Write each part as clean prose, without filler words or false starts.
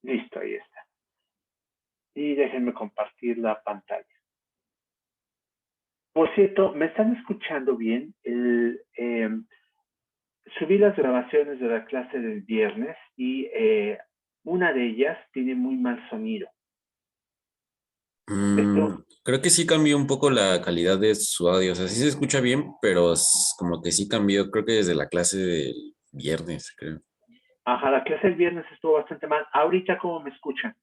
Listo, ahí está. Y déjenme compartir la pantalla. Por cierto, ¿me están escuchando bien? Subí las grabaciones de la clase del viernes y una de ellas tiene muy mal sonido. Esto, Creo que sí cambió un poco la calidad de su audio. O sea, sí se escucha bien, pero como que sí cambió, creo que desde la clase del viernes, creo. ajá, la clase del viernes estuvo bastante mal. Ahorita, ¿cómo me escuchan?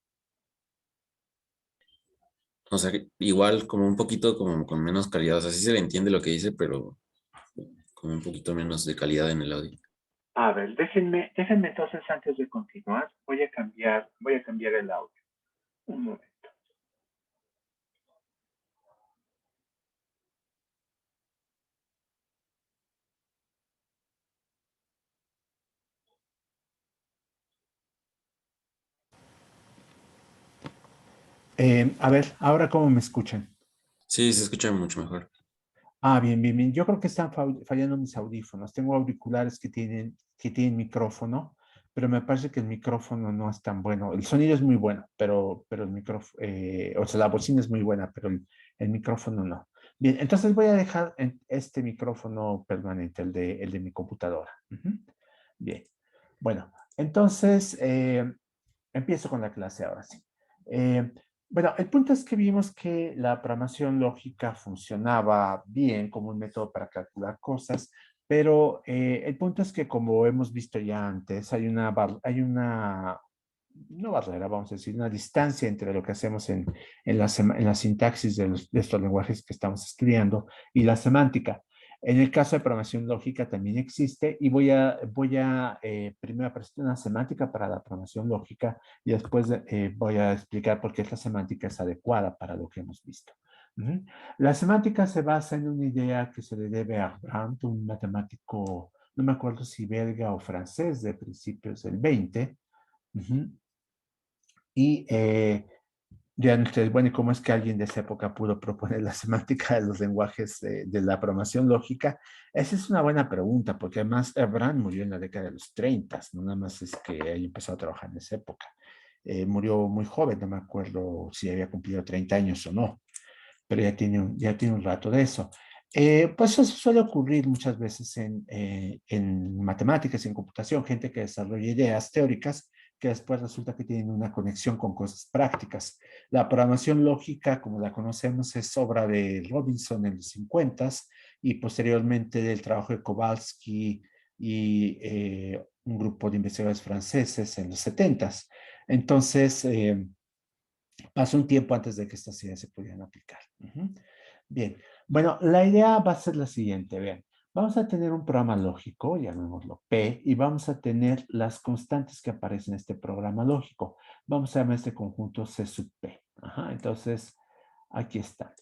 O sea, igual como un poquito como con menos calidad. O sea, sí se le entiende lo que dice, pero como un poquito menos de calidad en el audio. A ver, déjenme entonces antes de continuar, voy a cambiar el audio. Un momento. A ver, ahora cómo me escuchan. Sí, se escucha mucho mejor. Ah, bien, bien, bien. Yo creo que están fallando mis audífonos. Tengo auriculares que tienen micrófono, pero me parece que el micrófono no es tan bueno. El sonido es muy bueno, pero el micrófono, o sea, la bocina es muy buena, pero el micrófono no. Bien, entonces voy a dejar este micrófono permanente, el de mi computadora. Ujú. Bien. Bueno, entonces empiezo con la clase ahora sí. Eh, bueno, el punto es que vimos que la programación lógica funcionaba bien como un método para calcular cosas, pero el punto es que como hemos visto ya antes, hay una, no barrera, vamos a decir, una distancia entre lo que hacemos en la sintaxis de estos lenguajes que estamos estudiando y la semántica. En el caso de programación lógica también existe y voy a primero presentar una semántica para la programación lógica y después voy a explicar por qué esta semántica es adecuada para lo que hemos visto. Ujú. La semántica se basa en una idea que se le debe a Brandt, un matemático, no me acuerdo si belga o francés de principios del 20. Ujú. Y dirán ustedes, bueno, ¿y cómo es que alguien de esa época pudo proponer la semántica de los lenguajes de la programación lógica? Esa es una buena pregunta, porque además Brand murió en la década de los 30, no nada más es que él empezó a trabajar en esa época. Murió muy joven, no me acuerdo si había cumplido 30 años o no, pero ya tiene un rato de eso. Pues eso suele ocurrir muchas veces en matemáticas y en computación, gente que desarrolla ideas teóricas que después resulta que tienen una conexión con cosas prácticas. La programación lógica, como la conocemos, es obra de Robinson en los 50 y posteriormente del trabajo de Kowalski y un grupo de investigadores franceses en los 70. Entonces, pasó un tiempo antes de que estas ideas se pudieran aplicar. Ujú. Bien, bueno, la idea va a ser la siguiente, vean. Vamos a tener un programa lógico, llamémoslo P, y vamos a tener las constantes que aparecen en este programa lógico. Vamos a llamar este conjunto C sub P. Ajá, entonces, aquí está.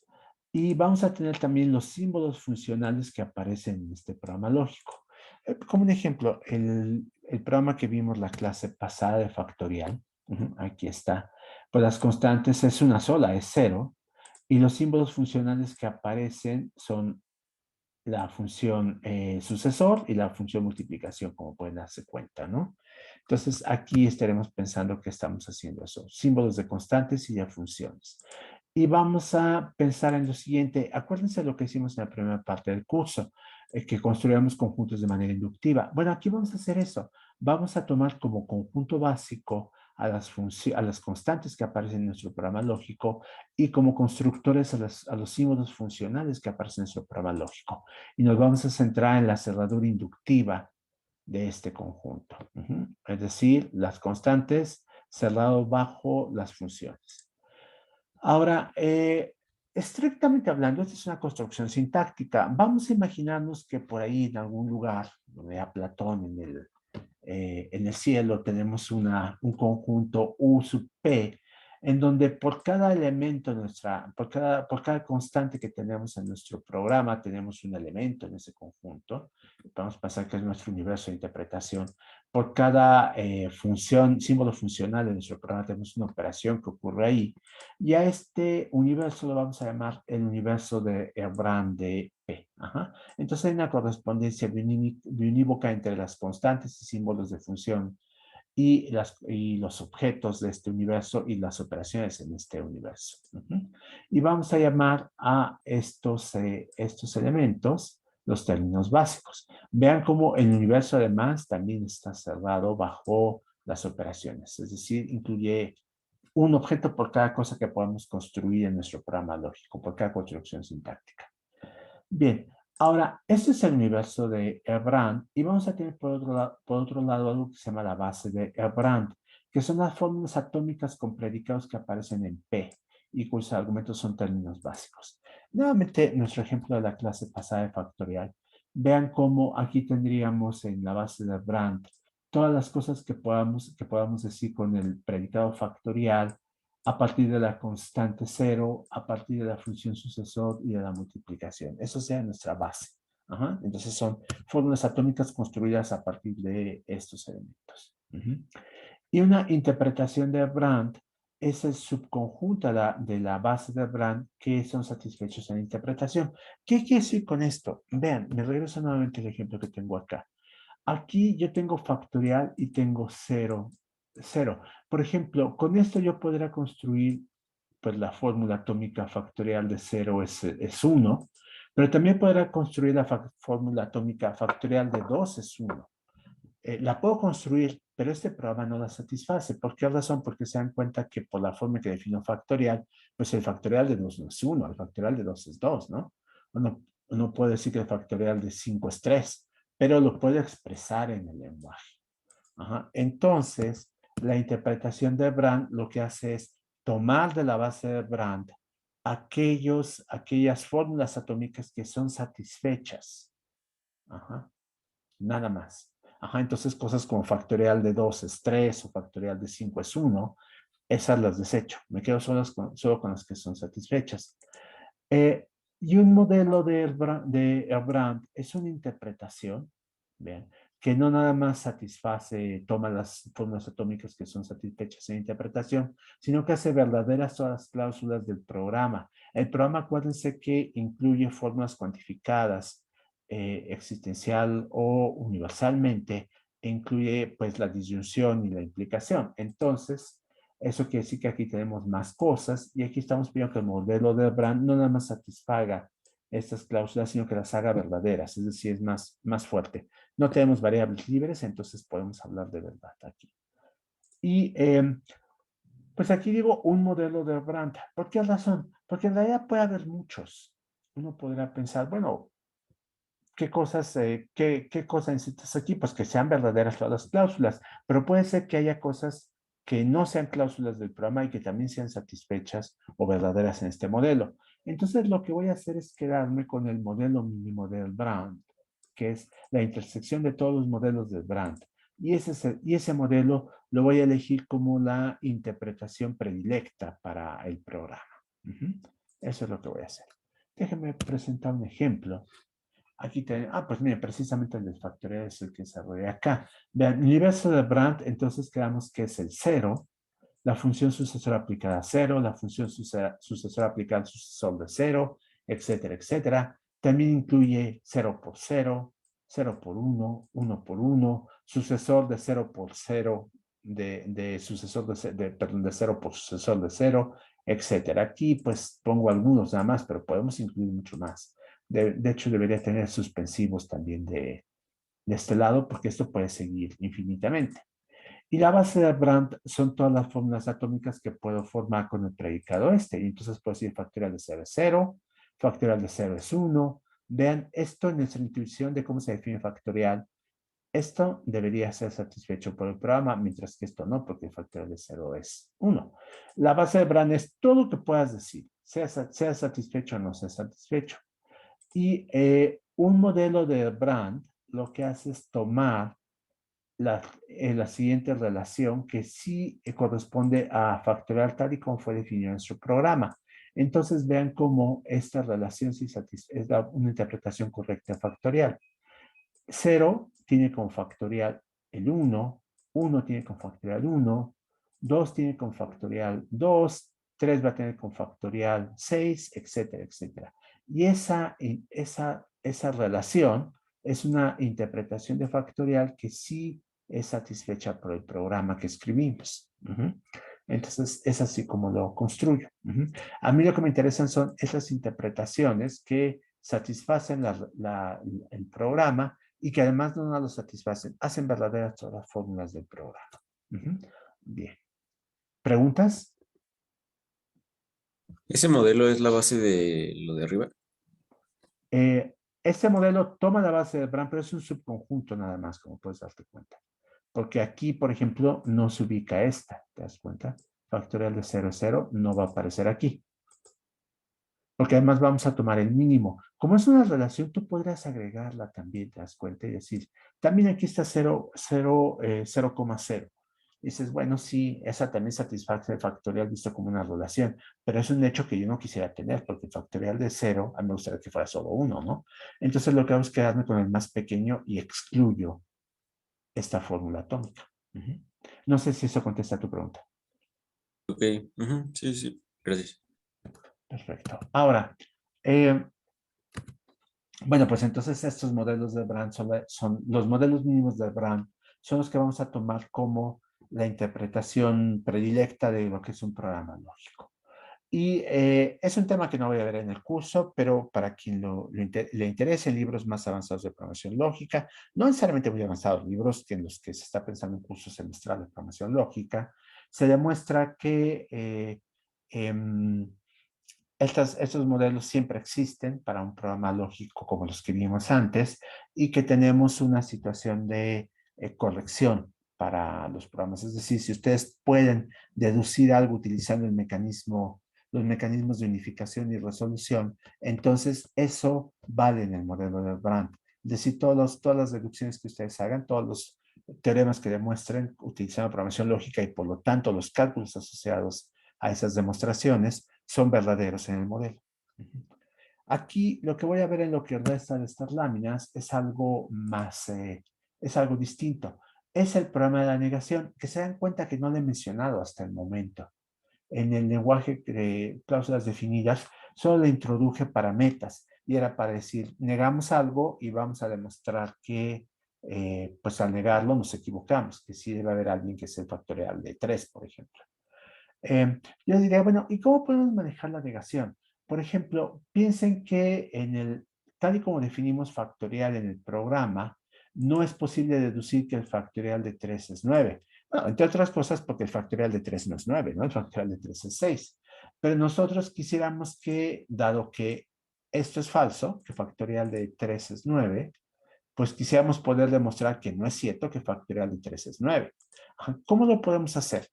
Y vamos a tener también los símbolos funcionales que aparecen en este programa lógico. Como un ejemplo, el programa que vimos la clase pasada de factorial, aquí está, pues las constantes es una sola, es cero, y los símbolos funcionales que aparecen son la función sucesor y la función multiplicación, como pueden darse cuenta, ¿no? Entonces, aquí estaremos pensando que estamos haciendo eso, símbolos de constantes y de funciones. Y vamos a pensar en lo siguiente, acuérdense de lo que hicimos en la primera parte del curso, que construíamos conjuntos de manera inductiva. Bueno, aquí vamos a hacer eso. Vamos a tomar como conjunto básico a las constantes que aparecen en nuestro programa lógico y como constructores a los símbolos funcionales que aparecen en nuestro programa lógico. Y nos vamos a centrar en la cerradura inductiva de este conjunto. Es decir, las constantes cerrado bajo las funciones. Ahora, estrictamente hablando, esta es una construcción sintáctica. Vamos a imaginarnos que por ahí en algún lugar, donde a Platón en el cielo tenemos un conjunto U sub P, en donde por cada elemento por cada constante que tenemos en nuestro programa, tenemos un elemento en ese conjunto. Podemos pensar que es nuestro universo de interpretación. Por cada símbolo funcional de nuestro programa, tenemos una operación que ocurre ahí. Y a este universo lo vamos a llamar el universo de Herbrand de P. Ajá. Entonces hay una correspondencia unívoca entre las constantes y símbolos de función y los objetos de este universo y las operaciones en este universo. Y vamos a llamar a estos elementos los términos básicos. Vean cómo el universo además también está cerrado bajo las operaciones, es decir, incluye un objeto por cada cosa que podemos construir en nuestro programa lógico, por cada construcción sintáctica. Bien, ahora, este es el universo de Herbrand y vamos a tener por otro lado algo que se llama la base de Herbrand, que son las fórmulas atómicas con predicados que aparecen en P y cuyos argumentos son términos básicos. Nuevamente, nuestro ejemplo de la clase pasada de factorial. Vean cómo aquí tendríamos en la base de Herbrand todas las cosas que podamos decir con el predicado factorial a partir de la constante cero, a partir de la función sucesor y de la multiplicación. Eso sea nuestra base. Ajá. Entonces son fórmulas atómicas construidas a partir de estos elementos. Y una interpretación de Brandt es el subconjunto de la base de Brandt que son satisfechos en la interpretación. ¿Qué quiere decir con esto? Vean, me regreso nuevamente al ejemplo que tengo acá. Aquí yo tengo factorial y tengo cero. Cero. Por ejemplo, con esto yo podría construir pues la fórmula atómica factorial de cero es 1, pero también podrá construir la fórmula atómica factorial de 2 es 1. La puedo construir, pero este programa no la satisface. ¿Por qué razón? Porque se dan cuenta que por la forma que defino factorial, pues el factorial de 2 no es 1, el factorial de 2 es 2, ¿no? Uno puede decir que el factorial de 5 es 3, pero lo puede expresar en el lenguaje. Ajá. Entonces, la interpretación de Brandt lo que hace es tomar de la base de Brandt aquellas fórmulas atómicas que son satisfechas. Ajá. Nada más. Ajá. Entonces, cosas como factorial de 2 es 3 o factorial de 5 es 1, esas las desecho. Me quedo solo con las que son satisfechas. Y un modelo de Herbrand es una interpretación, ¿bien? Que no nada más toma las fórmulas atómicas que son satisfechas en interpretación, sino que hace verdaderas todas las cláusulas del programa. El programa, acuérdense que incluye fórmulas cuantificadas, existencial o universalmente, e incluye pues la disyunción y la implicación. Entonces, eso quiere decir que aquí tenemos más cosas y aquí estamos pidiendo que el modelo de Brand no nada más satisfaga estas cláusulas, sino que las haga verdaderas, es decir, es más fuerte. No tenemos variables libres, entonces podemos hablar de verdad aquí. Y pues aquí digo un modelo de Brand. ¿Por qué razón? Porque en realidad puede haber muchos. Uno podrá pensar, bueno, ¿qué cosas necesitas aquí? Pues que sean verdaderas todas las cláusulas, pero puede ser que haya cosas que no sean cláusulas del programa y que también sean satisfechas o verdaderas en este modelo. Entonces lo que voy a hacer es quedarme con el modelo mínimo del Brand, que es la intersección de todos los modelos del Brand. Y ese modelo lo voy a elegir como la interpretación predilecta para el programa. Eso es lo que voy a hacer. Déjenme presentar un ejemplo. Aquí tenemos, pues miren, precisamente el del factorial es el que desarrollé acá. Vean, el universo de Brandt, entonces quedamos que es el 0, la función sucesora aplicada a 0, la función sucesora aplicada al sucesor de 0, etcétera, etcétera. También incluye 0 por 0, 0 por 1, 1 por 1, sucesor de 0 por 0, perdón, de 0 por sucesor de 0, etcétera. Aquí pues pongo algunos nada más, pero podemos incluir mucho más. De hecho, debería tener suspensivos también de este lado, porque esto puede seguir infinitamente. Y la base de Brandt son todas las fórmulas atómicas que puedo formar con el predicado este. Y entonces puedo decir factorial de 0 es 0, factorial de 0 es 1. Vean, esto en nuestra intuición de cómo se define factorial, esto debería ser satisfecho por el programa, mientras que esto no, porque el factorial de 0 es 1. La base de Brandt es todo lo que puedas decir, sea satisfecho o no sea satisfecho. Y un modelo de Brand lo que hace es tomar la siguiente relación que sí corresponde a factorial tal y como fue definido en su programa. Entonces vean cómo esta relación sí es una interpretación correcta de factorial. 0 tiene como factorial el 1, 1 tiene como factorial 1, 2 tiene como factorial 2, 3 va a tener como factorial 6, etcétera, etcétera. Y esa relación es una interpretación de factorial que sí es satisfecha por el programa que escribimos. Entonces, es así como lo construyo. A mí lo que me interesan son esas interpretaciones que satisfacen el programa y que además no lo satisfacen, hacen verdaderas todas las fórmulas del programa. Bien. ¿Preguntas? ¿Ese modelo es la base de lo de arriba? Este modelo toma la base de Brand, pero es un subconjunto nada más, como puedes darte cuenta. Porque aquí, por ejemplo, no se ubica esta, ¿te das cuenta? Factorial de 0, 0 no va a aparecer aquí. Porque además vamos a tomar el mínimo. Como es una relación, tú podrás agregarla también, te das cuenta, y decir, también aquí está 0,0. Dices, bueno, sí, esa también satisface el factorial visto como una relación, pero es un hecho que yo no quisiera tener, porque el factorial de 0, a mí me gustaría que fuera solo 1, ¿no? Entonces lo que hago es quedarme con el más pequeño y excluyo esta fórmula atómica. No sé si eso contesta tu pregunta. Ok, sí, sí, gracias. Perfecto. Ahora, eh, bueno, pues entonces estos modelos de Brand son los modelos mínimos de Brand, son los que vamos a tomar como la interpretación predilecta de lo que es un programa lógico. Y es un tema que no voy a ver en el curso, pero para quien le interese, libros más avanzados de programación lógica, no necesariamente muy avanzados, libros en los que se está pensando en curso semestral de programación lógica, se demuestra que estos modelos siempre existen para un programa lógico como los que vimos antes y que tenemos una situación de corrección para los programas. Es decir, si ustedes pueden deducir algo utilizando los mecanismos de unificación y resolución, entonces eso vale en el modelo de Brand. Es decir, todas las deducciones que ustedes hagan, todos los teoremas que demuestren utilizando programación lógica y por lo tanto los cálculos asociados a esas demostraciones son verdaderos en el modelo. Aquí lo que voy a ver en lo que resta de estas láminas es algo más, es algo distinto. Es el problema de la negación, que se dan cuenta que no lo he mencionado hasta el momento. En el lenguaje de cláusulas definidas, solo le introduje para metas y era para decir, negamos algo y vamos a demostrar que, pues al negarlo nos equivocamos, que sí debe haber alguien que sea el factorial de 3, por ejemplo. Yo diría, bueno, ¿y cómo podemos manejar la negación? Por ejemplo, piensen que tal y como definimos factorial en el programa, no es posible deducir que el factorial de 3 es 9. Bueno, entre otras cosas porque el factorial de 3 no es 9, ¿no? El factorial de 3 es 6. Pero nosotros quisiéramos que, dado que esto es falso, que factorial de 3 es 9, pues quisiéramos poder demostrar que no es cierto que factorial de 3 es 9. ¿Cómo lo podemos hacer?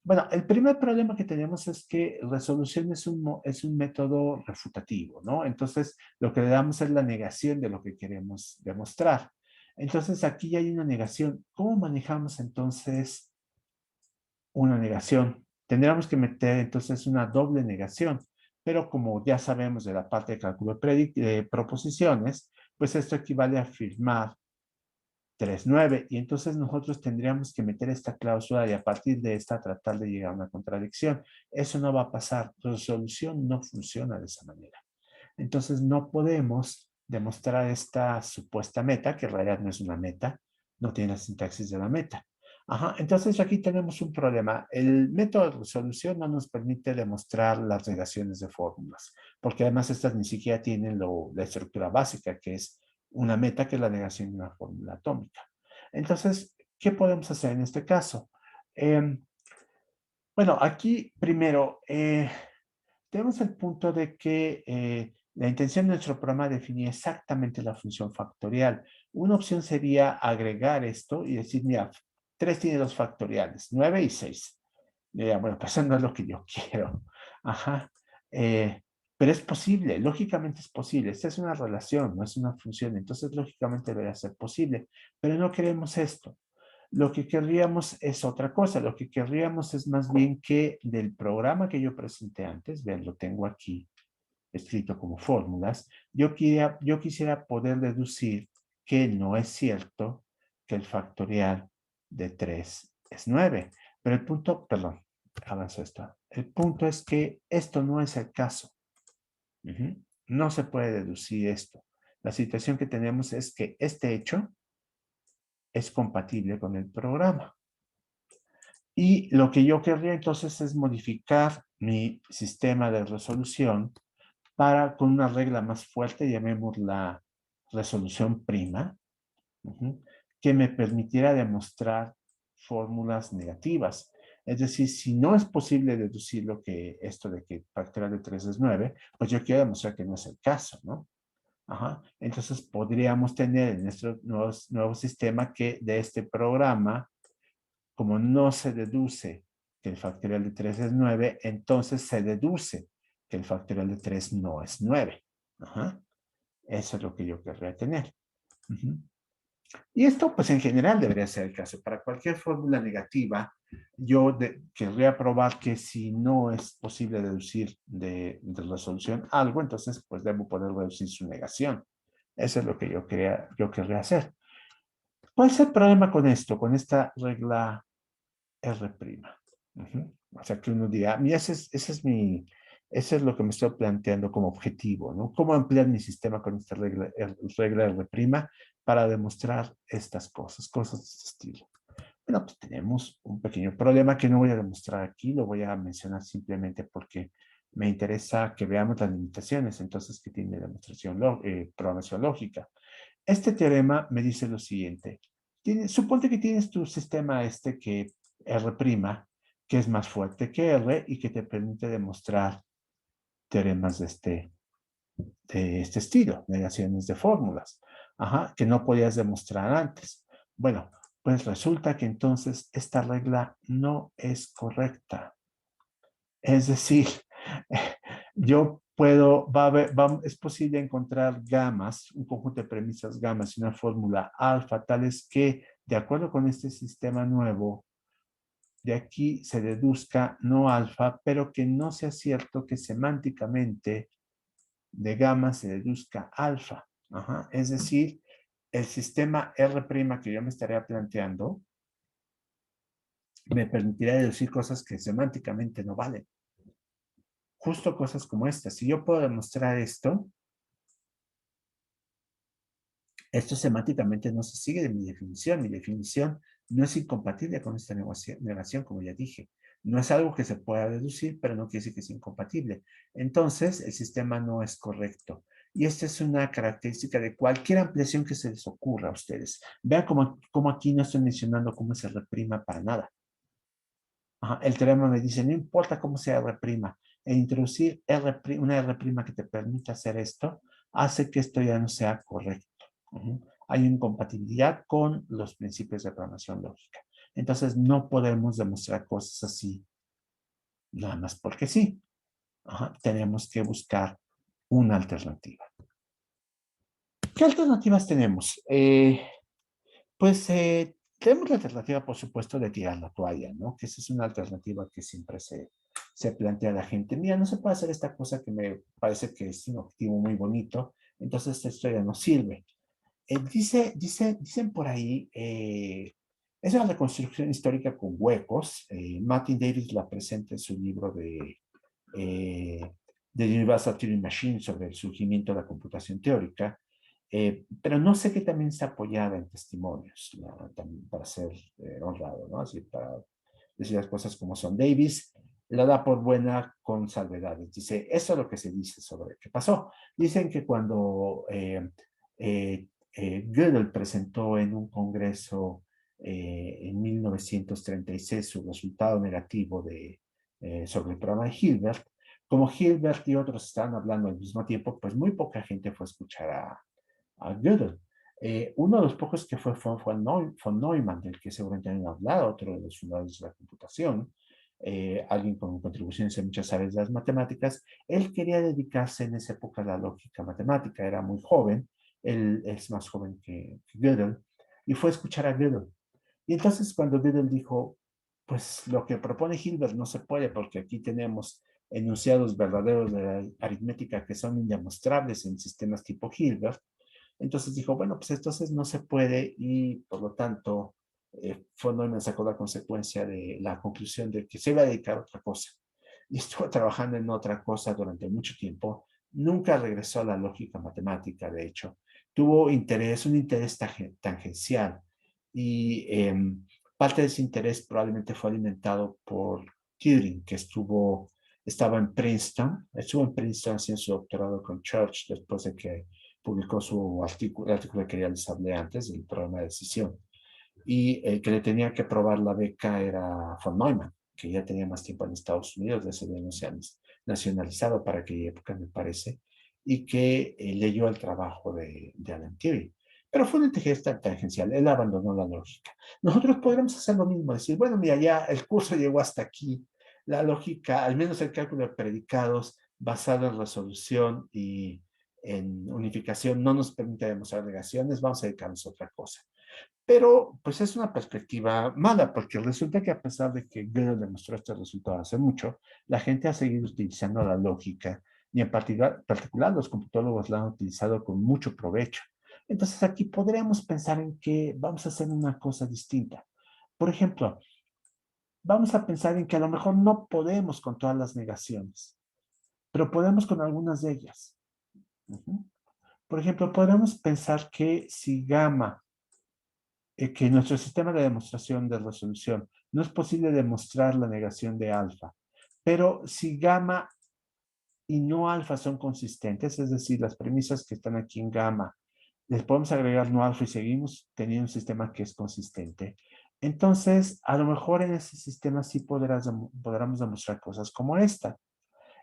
Bueno, el primer problema que tenemos es que resolución es un método refutativo, ¿no? Entonces, lo que le damos es la negación de lo que queremos demostrar. Entonces, aquí ya hay una negación. ¿Cómo manejamos entonces una negación? Tendríamos que meter entonces una doble negación, pero como ya sabemos de la parte de cálculo de proposiciones, pues esto equivale a afirmar 3,9. Y entonces nosotros tendríamos que meter esta cláusula y a partir de esta tratar de llegar a una contradicción. Eso no va a pasar. La resolución no funciona de esa manera. Entonces no podemos demostrar esta supuesta meta, que en realidad no es una meta, no tiene la sintaxis de la meta. Ajá, entonces aquí tenemos un problema. El método de resolución no nos permite demostrar las relaciones de fórmulas, porque además estas ni siquiera tienen la estructura básica, que es una meta, que es la negación de una fórmula atómica. Entonces, ¿qué podemos hacer en este caso? Bueno, aquí primero, tenemos el punto de que la intención de nuestro programa es definir exactamente la función factorial. Una opción sería agregar esto y decir, mira, 3 tiene dos factoriales, 9 y 6. Diría, bueno, pues eso no es lo que yo quiero. Ajá. Pero es posible, lógicamente es posible. Esta es una relación, no es una función. Entonces, lógicamente debería ser posible. Pero no queremos esto. Lo que querríamos es otra cosa. Lo que querríamos es más bien que del programa que yo presenté antes, vean, lo tengo aquí escrito como fórmulas, yo quisiera poder deducir que no es cierto que el factorial de 3 es 9. Pero el punto, perdón, avanzo esto. El punto es que esto no es el caso. No se puede deducir esto. La situación que tenemos es que este hecho es compatible con el programa. Y lo que yo querría entonces es modificar mi sistema de resolución para con una regla más fuerte, llamémosla resolución prima, que me permitiera demostrar fórmulas negativas. Es decir, si no es posible deducir lo que esto de que factorial de 3 es 9, pues yo quiero demostrar que no es el caso, ¿no? Ajá. Entonces podríamos tener en nuestro nuevo sistema que de este programa, como no se deduce que el factorial de 3 es 9, entonces se deduce que el factorial de 3 no es 9. Ajá. Eso es lo que yo querría tener. Y esto, pues en general debería ser el caso. Para cualquier fórmula negativa, yo querría probar que si no es posible deducir de resolución algo, entonces pues debo poder reducir su negación. Eso es lo que yo querría hacer. ¿Cuál es el problema con esto, con esta regla R'? O sea, que uno diga, mira, ese es lo que me estoy planteando como objetivo, ¿no? ¿Cómo ampliar mi sistema con esta regla R' para demostrar estas cosas de este estilo? Bueno, pues tenemos un pequeño problema que no voy a demostrar aquí, lo voy a mencionar simplemente porque me interesa que veamos las limitaciones, entonces, que tiene programación lógica. Este teorema me dice lo siguiente. Suponte que tienes tu sistema que R', que es más fuerte que R y que te permite demostrar teoremas de este estilo, negaciones de fórmulas, que no podías demostrar antes. Bueno, pues resulta que entonces esta regla no es correcta. Es decir, yo puedo, es posible encontrar gamas, un conjunto de premisas gamas y una fórmula alfa, tales que, de acuerdo con este sistema nuevo, de aquí se deduzca no alfa, pero que no sea cierto que semánticamente de gamma se deduzca alfa. Es decir, el sistema R' que yo me estaría planteando me permitirá deducir cosas que semánticamente no valen. Justo cosas como estas. Si yo puedo demostrar esto semánticamente no se sigue de mi definición. Mi definición no es incompatible con esta negación, como ya dije. No es algo que se pueda deducir, pero no quiere decir que es incompatible. Entonces, el sistema no es correcto. Y esta es una característica de cualquier ampliación que se les ocurra a ustedes. Vean cómo aquí no estoy mencionando cómo se reprima para nada. El teorema me dice, no importa cómo sea R', e introducir una R' que te permita hacer esto, hace que esto ya no sea correcto. Hay incompatibilidad con los principios de programación lógica. Entonces, no podemos demostrar cosas así, nada más porque sí. Tenemos que buscar una alternativa. ¿Qué alternativas tenemos? Tenemos la alternativa, por supuesto, de tirar la toalla, ¿no? Que esa es una alternativa que siempre se plantea a la gente. Mira, no se puede hacer esta cosa que me parece que es un objetivo muy bonito, entonces esto ya no sirve. Dicen por ahí, es una reconstrucción histórica con huecos. Martin Davis la presenta en su libro eh, de Universal Turing Machine sobre el surgimiento de la computación teórica. Pero no sé qué también está apoyada en testimonios, ¿no? También para ser honrado, ¿no? Así para decir las cosas como son. Davis la da por buena con salvedades. Dice, eso es lo que se dice sobre qué pasó. Dicen que cuando Gödel presentó en un congreso en 1936 su resultado negativo sobre el programa de Hilbert, como Hilbert y otros estaban hablando al mismo tiempo, pues muy poca gente fue a escuchar a Gödel. Uno de los pocos que fue von Neumann, del que seguramente han hablado, otro de los fundadores de la computación, alguien con contribuciones en muchas áreas de las matemáticas. Él quería dedicarse en esa época a la lógica matemática, era muy joven, él es más joven que Gödel, y fue a escuchar a Gödel. Y entonces cuando Gödel dijo, pues lo que propone Hilbert no se puede porque aquí tenemos enunciados verdaderos de la aritmética que son indemostrables en sistemas tipo Hilbert, entonces dijo, bueno, pues entonces no se puede y por lo tanto von Neumann sacó la consecuencia de la conclusión de que se iba a dedicar a otra cosa. Y estuvo trabajando en otra cosa durante mucho tiempo. Nunca regresó a la lógica matemática, de hecho. Tuvo un interés tangencial Y parte de ese interés probablemente fue alimentado por Turing, que estuvo en Princeton haciendo su doctorado con Church después de que publicó su artículo, el artículo que ya les hablé antes, del programa de decisión. Y el que le tenía que aprobar la beca era von Neumann, que ya tenía más tiempo en Estados Unidos, de ese no se han nacionalizado para aquella época, me parece, y que leyó el trabajo de Alan Turing. Pero fue una inteligencia tangencial, él abandonó la lógica. Nosotros podremos hacer lo mismo, decir, bueno, mira, ya el curso llegó hasta aquí, la lógica, al menos el cálculo de predicados basado en resolución y en unificación no nos permite demostrar negaciones, vamos a dedicarnos a otra cosa. Pero pues es una perspectiva mala, porque resulta que a pesar de que Gödel demostró este resultado hace mucho, la gente ha seguido utilizando la lógica y en particular los computólogos la han utilizado con mucho provecho. Entonces aquí podríamos pensar en que vamos a hacer una cosa distinta. Por ejemplo, vamos a pensar en que a lo mejor no podemos con todas las negaciones, pero podemos con algunas de ellas. Por ejemplo, podemos pensar que si gamma que nuestro sistema de demostración de resolución no es posible demostrar la negación de alfa, pero si gamma y no alfa son consistentes, es decir, las premisas que están aquí en gamma, les podemos agregar no alfa y seguimos teniendo un sistema que es consistente. Entonces, a lo mejor en ese sistema sí podremos demostrar cosas como esta.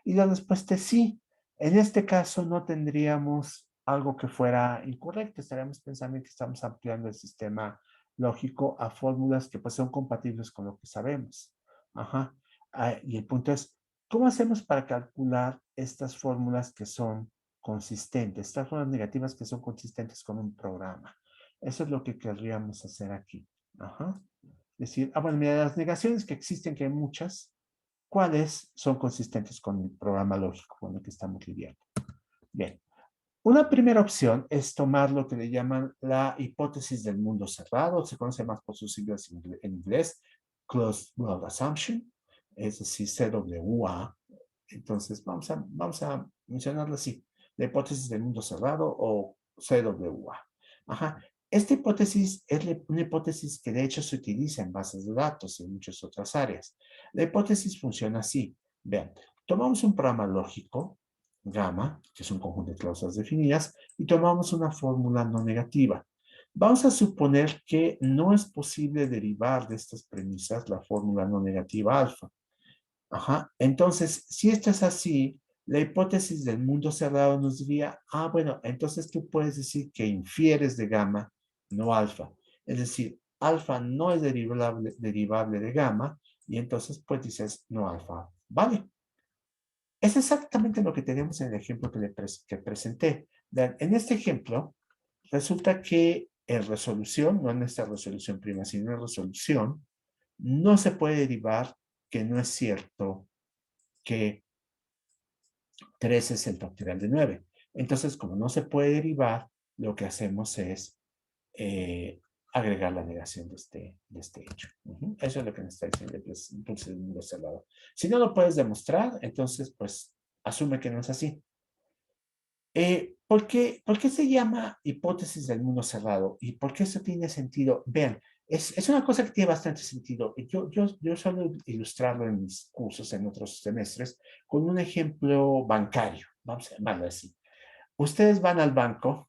Y la respuesta es sí. En este caso no tendríamos algo que fuera incorrecto. Estaríamos pensando en que estamos ampliando el sistema lógico a fórmulas que pues son compatibles con lo que sabemos. Ajá. Y el punto es, ¿cómo hacemos para calcular estas fórmulas que son consistentes, estas fórmulas negativas que son consistentes con un programa? Eso es lo que querríamos hacer aquí. Ajá. Decir, bueno, mira, las negaciones que existen, que hay muchas, ¿cuáles son consistentes con el programa lógico con el que estamos lidiando? Bien, una primera opción es tomar lo que le llaman la hipótesis del mundo cerrado, se conoce más por sus siglas en inglés, Closed World Assumption, es decir, CWA. Entonces, vamos a mencionarlo así, la hipótesis del mundo cerrado o CWA. Ajá. Esta hipótesis es una hipótesis que de hecho se utiliza en bases de datos y en muchas otras áreas. La hipótesis funciona así. Vean, tomamos un programa lógico, gamma, que es un conjunto de cláusulas definidas, y tomamos una fórmula no negativa. Vamos a suponer que no es posible derivar de estas premisas la fórmula no negativa alfa. Ajá. Entonces, si esto es así, la hipótesis del mundo cerrado nos diría, bueno, entonces tú puedes decir que infieres de gamma, no alfa. Es decir, alfa no es derivable de gamma, y entonces pues dices no alfa. Vale. Es exactamente lo que tenemos en el ejemplo que presenté. Vean, en este ejemplo, resulta que en resolución, no en esta resolución prima, sino en resolución, no se puede derivar que no es cierto que 3 es el factorial de 9. Entonces, como no se puede derivar, lo que hacemos es agregar la negación de este hecho. Eso es lo que nos está diciendo el mundo cerrado. Si no lo puedes demostrar, entonces, pues, asume que no es así. ¿Por qué se llama hipótesis del mundo cerrado? ¿Y por qué eso tiene sentido? Vean, es una cosa que tiene bastante sentido. Yo suelo ilustrarlo en mis cursos en otros semestres con un ejemplo bancario, vamos a llamarlo así. Ustedes van al banco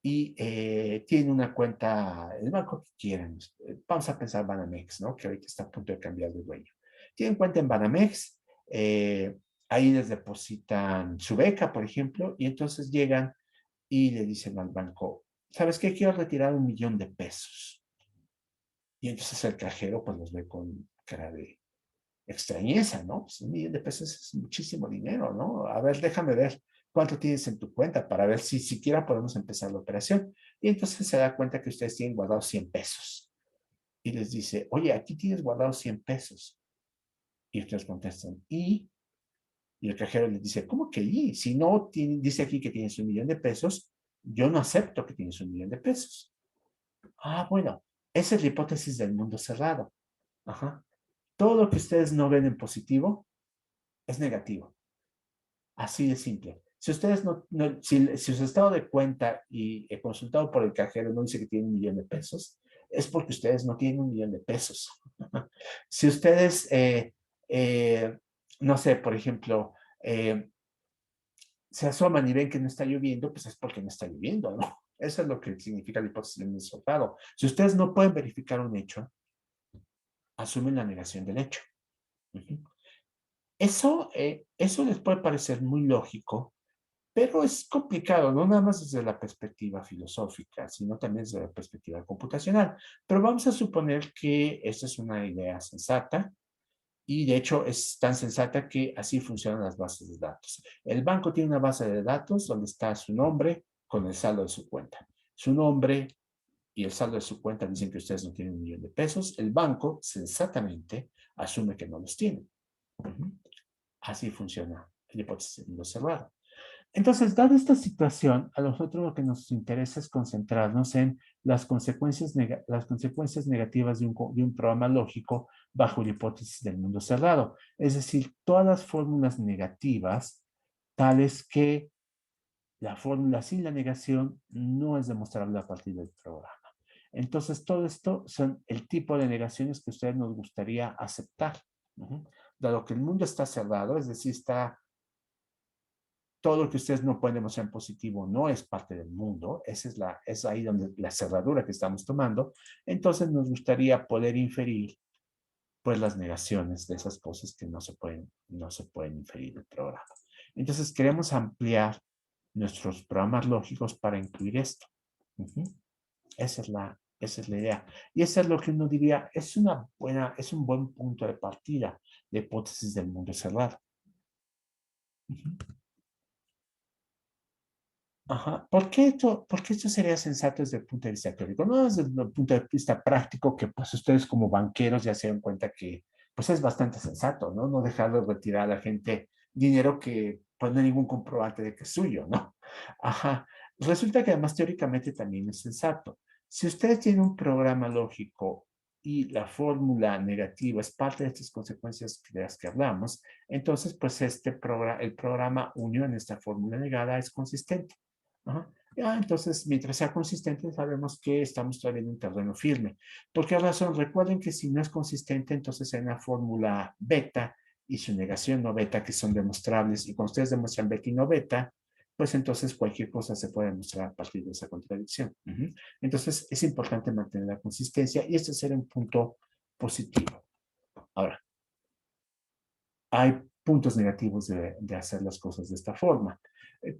y tienen una cuenta, el banco que quieran. Vamos a pensar Banamex, ¿no? Que ahorita está a punto de cambiar de dueño. Tienen cuenta en Banamex, ahí les depositan su beca, por ejemplo, y entonces llegan y le dicen al banco, ¿sabes qué? Quiero retirar 1,000,000 de pesos. Y entonces el cajero pues los ve con cara de extrañeza, ¿no? Pues 1,000,000 de pesos es muchísimo dinero, ¿no? A ver, déjame ver cuánto tienes en tu cuenta para ver si siquiera podemos empezar la operación. Y entonces se da cuenta que ustedes tienen guardados 100 pesos. Y les dice, oye, aquí tienes guardados 100 pesos. Y ustedes contestan, y el cajero les dice, ¿cómo que y? Si no dice aquí que tienes 1,000,000 de pesos, yo no acepto que tienes 1,000,000 de pesos. Bueno, esa es la hipótesis del mundo cerrado. Ajá. Todo lo que ustedes no ven en positivo es negativo. Así de simple. Si ustedes si su estado de cuenta y consultado por el cajero no dice que tiene 1,000,000 de pesos, es porque ustedes no tienen 1 millón de pesos. Si ustedes, no sé, por ejemplo, se asoman y ven que no está lloviendo, pues es porque no está lloviendo, ¿no? Eso es lo que significa la hipótesis del mundo cerrado. Si ustedes no pueden verificar un hecho, asumen la negación del hecho. Ujú. Eso les puede parecer muy lógico, pero es complicado, no nada más desde la perspectiva filosófica, sino también desde la perspectiva computacional. Pero vamos a suponer que esta es una idea sensata y de hecho es tan sensata que así funcionan las bases de datos. El banco tiene una base de datos donde está su nombre con el saldo de su cuenta. Su nombre y el saldo de su cuenta dicen que ustedes no tienen 1 millón de pesos. El banco sensatamente asume que no los tienen. Así funciona la hipótesis de mundo cerrado. Entonces, dada esta situación, a nosotros lo que nos interesa es concentrarnos en las consecuencias negativas de un programa lógico bajo la hipótesis del mundo cerrado. Es decir, todas las fórmulas negativas, tales que la fórmula sin la negación no es demostrable a partir del programa. Entonces, todo esto son el tipo de negaciones que a ustedes nos gustaría aceptar. Dado que el mundo está cerrado, es decir, está todo lo que ustedes no pueden demostrar en positivo no es parte del mundo, es ahí donde la cerradura que estamos tomando, entonces nos gustaría poder inferir pues las negaciones de esas cosas que no se pueden inferir del programa. Entonces queremos ampliar nuestros programas lógicos para incluir esto. Uh-huh. Esa es la idea. Y eso es lo que uno diría, es un buen punto de partida de hipótesis del mundo cerrado. Uh-huh. Ajá. Por qué esto sería sensato desde el punto de vista teórico? No desde el punto de vista práctico, que pues ustedes como banqueros ya se dan cuenta que pues es bastante sensato, ¿no? No dejar de retirar a la gente dinero que pues no hay ningún comprobante de que es suyo, ¿no? Ajá. Resulta que además teóricamente también es sensato. Si ustedes tienen un programa lógico y la fórmula negativa es parte de estas consecuencias de las que hablamos, entonces pues el programa unido en esta fórmula negada es consistente. Ajá. Entonces, mientras sea consistente, sabemos que estamos todavía en un terreno firme. ¿Por qué razón? Recuerden que si no es consistente, entonces hay una fórmula beta y su negación no beta que son demostrables. Y cuando ustedes demuestran beta y no beta, pues entonces cualquier cosa se puede demostrar a partir de esa contradicción. Entonces, es importante mantener la consistencia y este será un punto positivo. Ahora, hay puntos negativos de hacer las cosas de esta forma.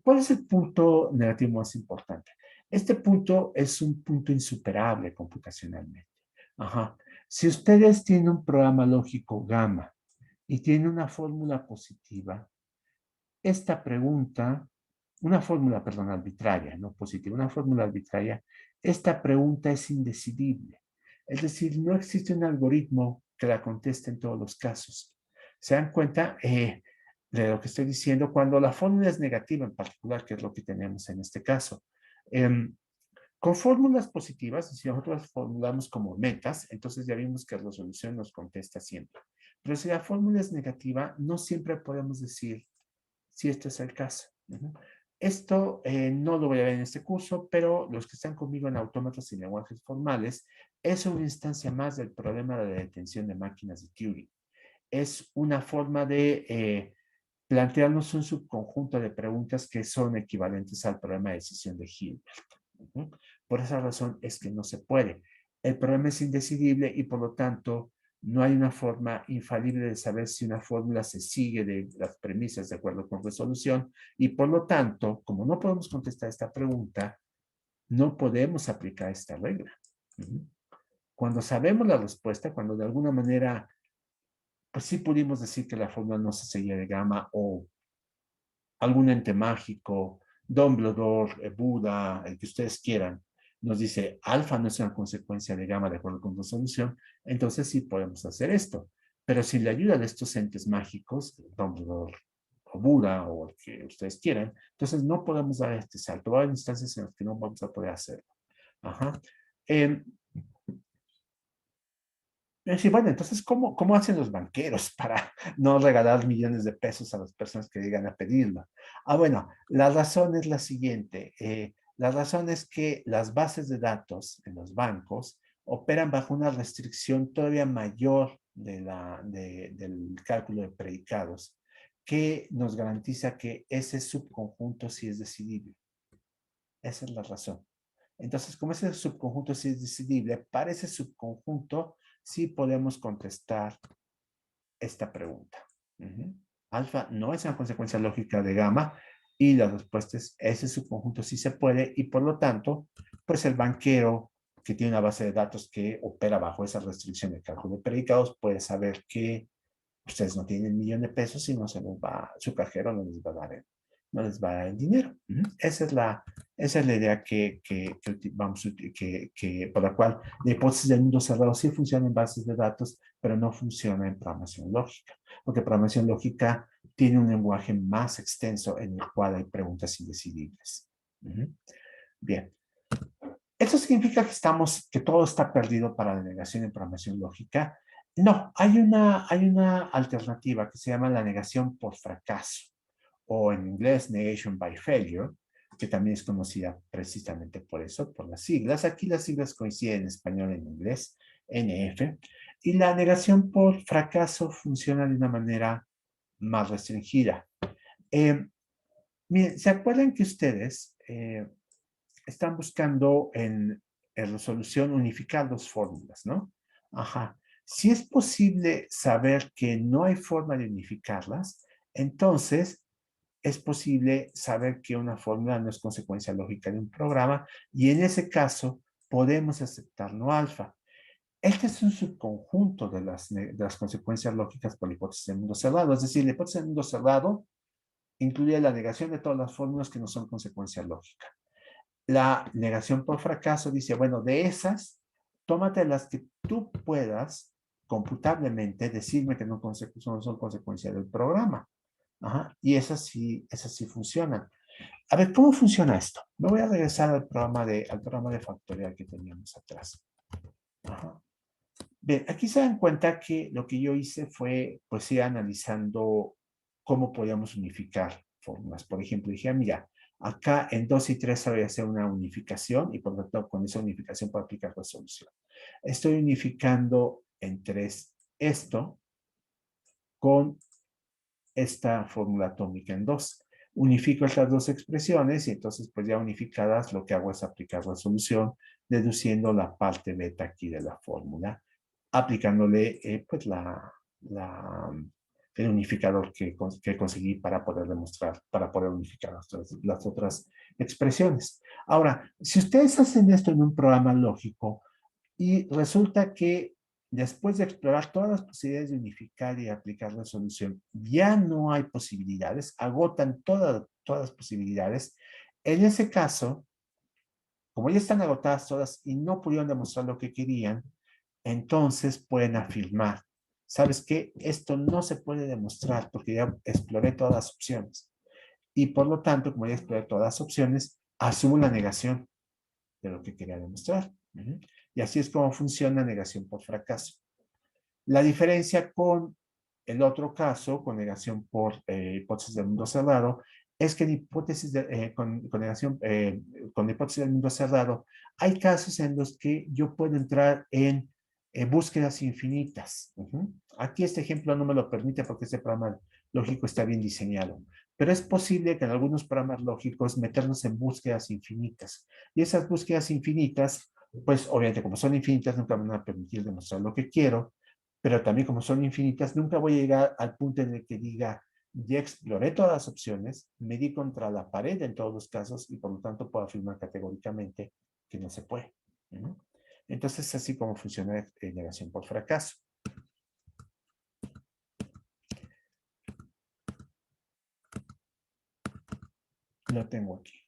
¿Cuál es el punto negativo más importante? Este punto es un punto insuperable computacionalmente. Ajá. Si ustedes tienen un programa lógico gamma y tienen una fórmula positiva, esta pregunta, una fórmula, perdón, arbitraria, no positiva, una fórmula arbitraria, esta pregunta es indecidible. Es decir, no existe un algoritmo que la conteste en todos los casos. ¿Se dan cuenta de lo que estoy diciendo? Cuando la fórmula es negativa en particular, que es lo que tenemos en este caso. Con fórmulas positivas, si nosotros las formulamos como metas, entonces ya vimos que la resolución nos contesta siempre. Pero si la fórmula es negativa, no siempre podemos decir si este es el caso. Esto no lo voy a ver en este curso, pero los que están conmigo en autómatas y lenguajes formales, es una instancia más del problema de la detención de máquinas de Turing. Es una forma de plantearnos un subconjunto de preguntas que son equivalentes al problema de decisión de Hilbert. Por esa razón es que no se puede. El problema es indecidible y por lo tanto no hay una forma infalible de saber si una fórmula se sigue de las premisas de acuerdo con resolución y por lo tanto, como no podemos contestar esta pregunta, no podemos aplicar esta regla. Cuando sabemos la respuesta, cuando de alguna manera, pues sí pudimos decir que la fórmula no se seguía de gamma o algún ente mágico, Dumbledore, Buda, el que ustedes quieran, nos dice alfa no es una consecuencia de gamma de acuerdo con la solución, entonces sí podemos hacer esto. Pero sin la ayuda de estos entes mágicos, Dumbledore o Buda o el que ustedes quieran, entonces no podemos dar este salto. Va a haber instancias en las que no vamos a poder hacerlo. Ajá. Sí, bueno, entonces, ¿cómo hacen los banqueros para no regalar millones de pesos a las personas que llegan a pedirlo? Bueno, la razón es la siguiente. La razón es que las bases de datos en los bancos operan bajo una restricción todavía mayor del cálculo de predicados, que nos garantiza que ese subconjunto sí es decidible. Esa es la razón. Entonces, como ese subconjunto sí es decidible, para ese subconjunto sí podemos contestar esta pregunta. Alfa no es una consecuencia lógica de gamma y la respuesta es ese subconjunto sí se puede y por lo tanto, pues el banquero que tiene una base de datos que opera bajo esa restricción de cálculo de predicados puede saber que ustedes no tienen 1,000,000 de pesos y no se los va, su cajero no les va a dar no les va a dar el dinero. Esa es la idea por la cual la hipótesis del mundo cerrado sí funciona en bases de datos, pero no funciona en programación lógica, porque programación lógica tiene un lenguaje más extenso en el cual hay preguntas indecidibles. Bien. ¿Eso significa que todo está perdido para la negación en programación lógica? No, hay una alternativa que se llama la negación por fracaso, o en inglés negation by failure, que también es conocida precisamente por eso, por las siglas. Aquí las siglas coinciden en español y en inglés, NF, y la negación por fracaso funciona de una manera más restringida. Miren, ¿se acuerdan que ustedes están buscando en resolución unificar dos fórmulas, ¿no? Ajá. Si es posible saber que no hay forma de unificarlas, entonces es posible saber que una fórmula no es consecuencia lógica de un programa y en ese caso podemos aceptar no alfa. Este es un subconjunto de las consecuencias lógicas por la hipótesis del mundo cerrado. Es decir, la hipótesis del mundo cerrado incluye la negación de todas las fórmulas que no son consecuencia lógica. La negación por fracaso dice, bueno, de esas, tómate las que tú puedas computablemente decirme que no son consecuencia del programa. Ajá, y esas sí funcionan. A ver, ¿cómo funciona esto? Me voy a regresar al programa de factorial que teníamos atrás. Ajá. Bien, aquí se dan cuenta que lo que yo hice fue, pues, ir analizando cómo podíamos unificar fórmulas. Por ejemplo, dije, mira, acá en 2 y 3 voy a hacer una unificación y por lo tanto con esa unificación puedo aplicar resolución. Estoy unificando en 3 esto con esta fórmula atómica en 2. Unifico estas dos expresiones y entonces pues ya unificadas lo que hago es aplicar resolución deduciendo la parte beta aquí de la fórmula, aplicándole pues el unificador que conseguí para poder demostrar, para poder unificar las otras expresiones. Ahora, si ustedes hacen esto en un programa lógico y resulta que después de explorar todas las posibilidades de unificar y aplicar la solución, ya no hay posibilidades, agotan todas las posibilidades. En ese caso, como ya están agotadas todas y no pudieron demostrar lo que querían, entonces pueden afirmar, ¿sabes qué? Esto no se puede demostrar porque ya exploré todas las opciones. Y por lo tanto, como ya exploré todas las opciones, asumo la negación de lo que quería demostrar. Y así es como funciona negación por fracaso. La diferencia con el otro caso, con negación por hipótesis del mundo cerrado, es que en hipótesis con negación, con hipótesis del mundo cerrado, hay casos en los que yo puedo entrar en búsquedas infinitas. Aquí este ejemplo no me lo permite porque este programa lógico está bien diseñado, pero es posible que en algunos programas lógicos meternos en búsquedas infinitas. Y esas búsquedas infinitas, pues obviamente como son infinitas, nunca me van a permitir demostrar lo que quiero, pero también como son infinitas, nunca voy a llegar al punto en el que diga, ya exploré todas las opciones, me di contra la pared en todos los casos y por lo tanto puedo afirmar categóricamente que no se puede. Entonces, es así como funciona negación por fracaso. Lo tengo aquí.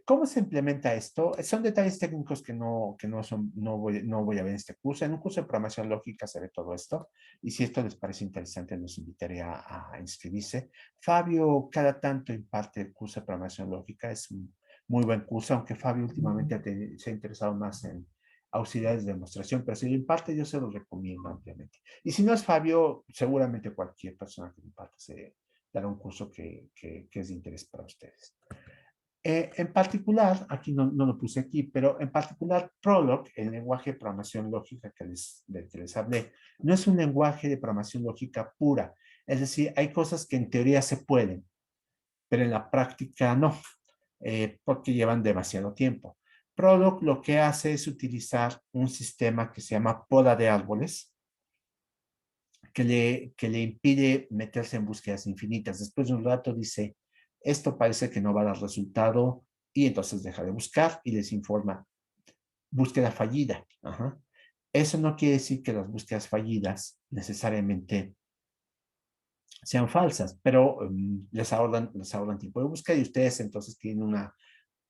¿Cómo se implementa esto? Son detalles técnicos que no voy a ver en este curso. En un curso de programación lógica se ve todo esto. Y si esto les parece interesante, los invitaría a inscribirse. Fabio cada tanto imparte el curso de programación lógica. Es un muy buen curso, aunque Fabio últimamente se ha interesado más en auxiliares de demostración, pero si lo imparte yo se lo recomiendo ampliamente. Y si no es Fabio, seguramente cualquier persona que lo imparte se dará un curso que es de interés para ustedes. En particular, aquí no lo puse aquí, pero en particular Prolog, el lenguaje de programación lógica del que les hablé, no es un lenguaje de programación lógica pura. Es decir, hay cosas que en teoría se pueden, pero en la práctica no, porque llevan demasiado tiempo. Prolog lo que hace es utilizar un sistema que se llama poda de árboles, que le impide meterse en búsquedas infinitas. Después de un rato dice, esto parece que no va a dar resultado, y entonces deja de buscar y les informa, búsqueda fallida. Ajá. Eso no quiere decir que las búsquedas fallidas necesariamente sean falsas, pero les ahorran tiempo de búsqueda, y ustedes entonces tienen una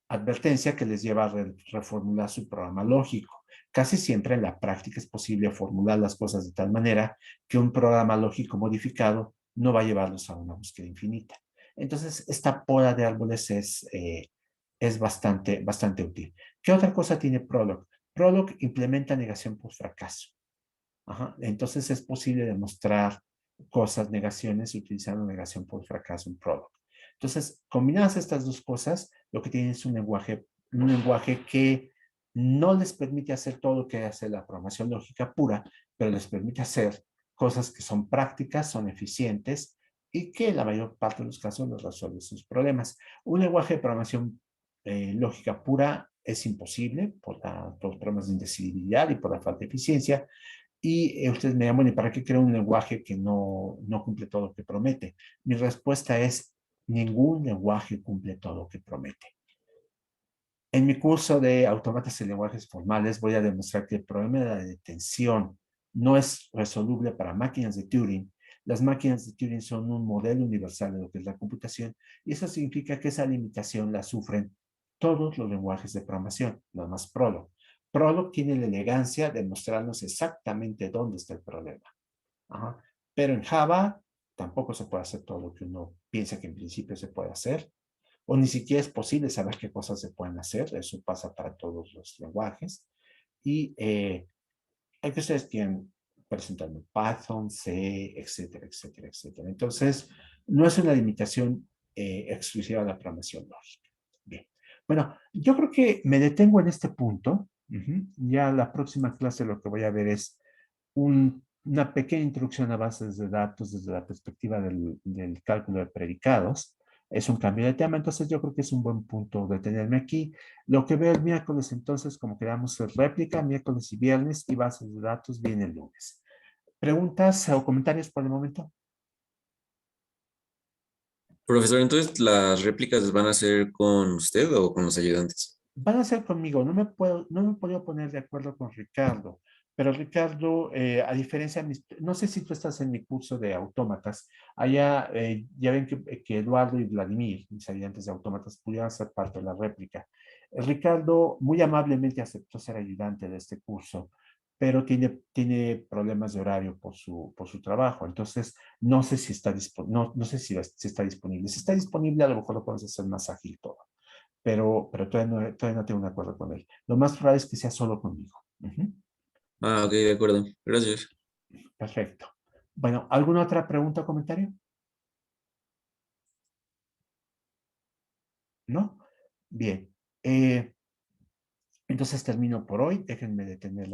advertencia que les lleva a reformular su programa lógico. Casi siempre en la práctica es posible formular las cosas de tal manera que un programa lógico modificado no va a llevarlos a una búsqueda infinita. Entonces, esta poda de árboles es bastante útil. ¿Qué otra cosa tiene Prolog? Prolog implementa negación por fracaso. Ajá. Entonces, es posible demostrar cosas, negaciones, utilizando negación por fracaso en Prolog. Entonces, combinadas estas dos cosas, lo que tienen es un lenguaje que no les permite hacer todo lo que hace la programación lógica pura, pero les permite hacer cosas que son prácticas, son eficientes, y que en la mayor parte de los casos les resuelve sus problemas. Un lenguaje de programación lógica pura es imposible por los problemas de indecidibilidad y por la falta de eficiencia. Y ustedes me dirán, bueno, ¿y para qué creo un lenguaje que no cumple todo lo que promete? Mi respuesta es, ningún lenguaje cumple todo lo que promete. En mi curso de autómatas y lenguajes formales voy a demostrar que el problema de la detención no es resoluble para máquinas de Turing. Las máquinas de Turing son un modelo universal de lo que es la computación, y eso significa que esa limitación la sufren todos los lenguajes de programación, no más Prolog. Prolog tiene la elegancia de mostrarnos exactamente dónde está el problema. Ajá. Pero en Java tampoco se puede hacer todo lo que uno piensa que en principio se puede hacer, o ni siquiera es posible saber qué cosas se pueden hacer. Eso pasa para todos los lenguajes. Y hay que ustedes quieren presentando Python, C, etcétera, etcétera, etcétera. Entonces, no es una limitación exclusiva de la programación lógica. Bien. Bueno, yo creo que me detengo en este punto. Ya la próxima clase lo que voy a ver es una pequeña introducción a bases de datos desde la perspectiva del cálculo de predicados. Es un cambio de tema, entonces yo creo que es un buen punto detenerme aquí. Lo que veo el miércoles, entonces, como quedamos, es réplica, miércoles y viernes, y bases de datos viene el lunes. ¿Preguntas o comentarios por el momento? Profesor, entonces, ¿las réplicas van a ser con usted o con los ayudantes? Van a ser conmigo, no me puedo poner de acuerdo con Ricardo, pero Ricardo, a diferencia de no sé si tú estás en mi curso de autómatas, allá ya ven que Eduardo y Vladimir, mis ayudantes de autómatas, pudieran ser parte de la réplica. Ricardo muy amablemente aceptó ser ayudante de este curso, pero tiene problemas de horario por su trabajo, entonces no sé si está disponible, no sé si está disponible. Si está disponible, a lo mejor lo podemos hacer más ágil todo, pero todavía no tengo un acuerdo con él. Lo más probable es que sea solo conmigo. Ah, ok, de acuerdo. Gracias. Perfecto. Bueno, ¿alguna otra pregunta o comentario? ¿No? Bien. Entonces termino por hoy. Déjenme detener